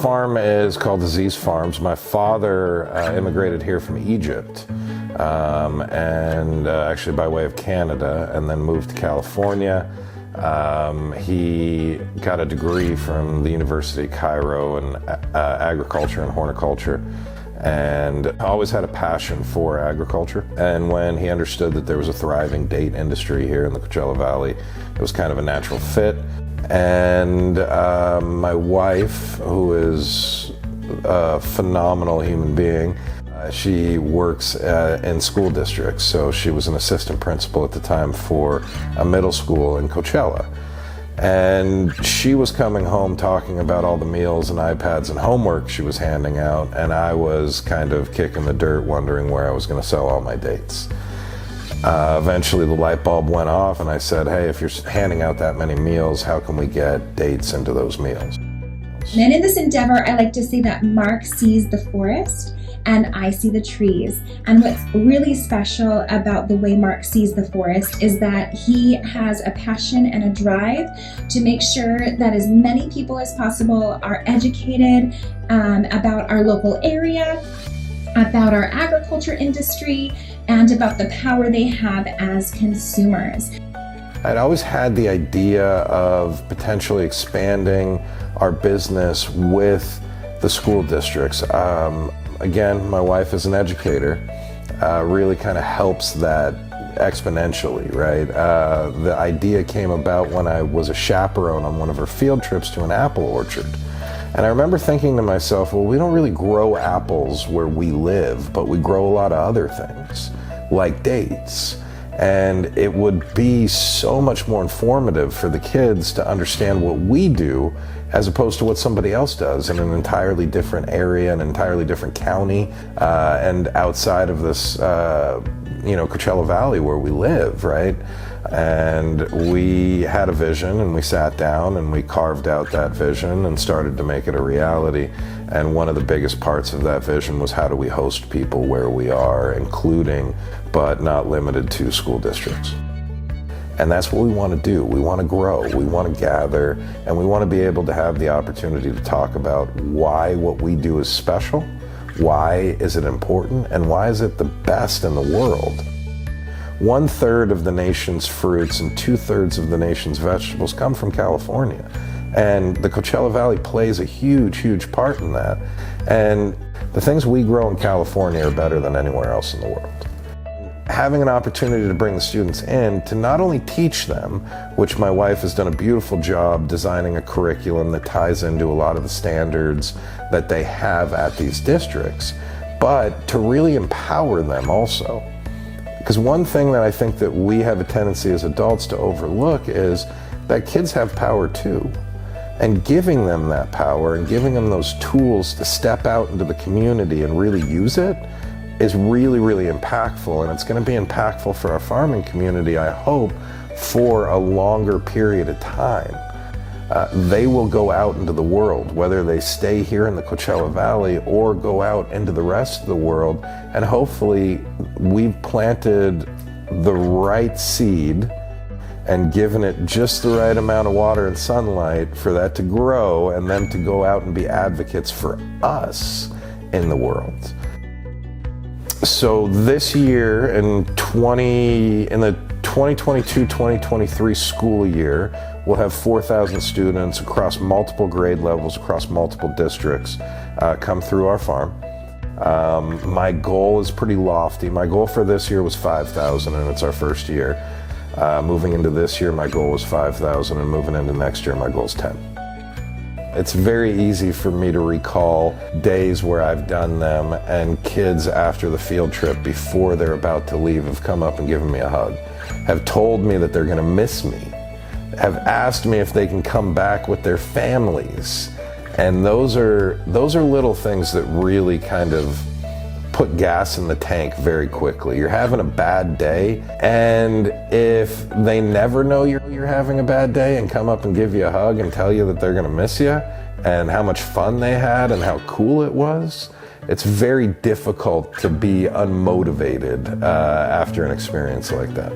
farm is called Aziz Farms. My father immigrated here from Egypt, and actually by way of Canada, and then moved to California. He got a degree from the University of Cairo in agriculture and horticulture, and always had a passion for agriculture. And when he understood that there was a thriving date industry here in the Coachella Valley, it was kind of a natural fit. And my wife, who is a phenomenal human being, she works in school districts, so she was an assistant principal at the time for a middle school in Coachella. And she was coming home talking about all the meals and iPads and homework she was handing out, and I was kind of kicking the dirt wondering where I was going to sell all my dates. Eventually the light bulb went off and I said, hey, if you're handing out that many meals, how can we get dates into those meals? And in this endeavor, I like to say that Mark sees the forest and I see the trees. And what's really special about the way Mark sees the forest is that he has a passion and a drive to make sure that as many people as possible are educated about our local area, about our agriculture industry, and about the power they have as consumers. I'd always had the idea of potentially expanding our business with the school districts. Again, my wife is an educator, really kind of helps that exponentially, right? The idea came about when I was a chaperone on one of her field trips to an apple orchard. And I remember thinking to myself, well, we don't really grow apples where we live, but we grow a lot of other things, like dates. And it would be so much more informative for the kids to understand what we do as opposed to what somebody else does in an entirely different area, an entirely different county, and outside of this, Coachella Valley where we live, right? And we had a vision and we sat down and we carved out that vision and started to make it a reality. And one of the biggest parts of that vision was how do we host people where we are, including, but not limited to, school districts. And that's what we want to do. We want to grow, we want to gather, and we want to be able to have the opportunity to talk about why what we do is special, why is it important, and why is it the best in the world. 1/3 of the nation's fruits and 2/3 of the nation's vegetables come from California. And the Coachella Valley plays a huge, huge part in that. And the things we grow in California are better than anywhere else in the world. Having an opportunity to bring the students in to not only teach them, which my wife has done a beautiful job designing a curriculum that ties into a lot of the standards that they have at these districts, but to really empower them also. Because one thing that I think that we have a tendency as adults to overlook is that kids have power too. And giving them that power and giving them those tools to step out into the community and really use it is really, really impactful. And it's going to be impactful for our farming community, I hope, for a longer period of time. They will go out into the world, whether they stay here in the Coachella Valley or go out into the rest of the world. And hopefully we've planted the right seed and given it just the right amount of water and sunlight for that to grow and them to go out and be advocates for us in the world. So this year in the 2022-2023 school year, we'll have 4,000 students across multiple grade levels, across multiple districts, come through our farm. My goal is pretty lofty. My goal for this year was 5,000, and it's our first year. Moving into this year, my goal was 5,000, and moving into next year, my goal is 10. It's very easy for me to recall days where I've done them and kids after the field trip, before they're about to leave, have come up and given me a hug, have told me that they're going to miss me, have asked me if they can come back with their families. And those are little things that really kind of put gas in the tank very quickly. You're having a bad day, and if they never know you're having a bad day and come up and give you a hug and tell you that they're gonna miss you and how much fun they had and how cool it was, it's very difficult to be unmotivated after an experience like that.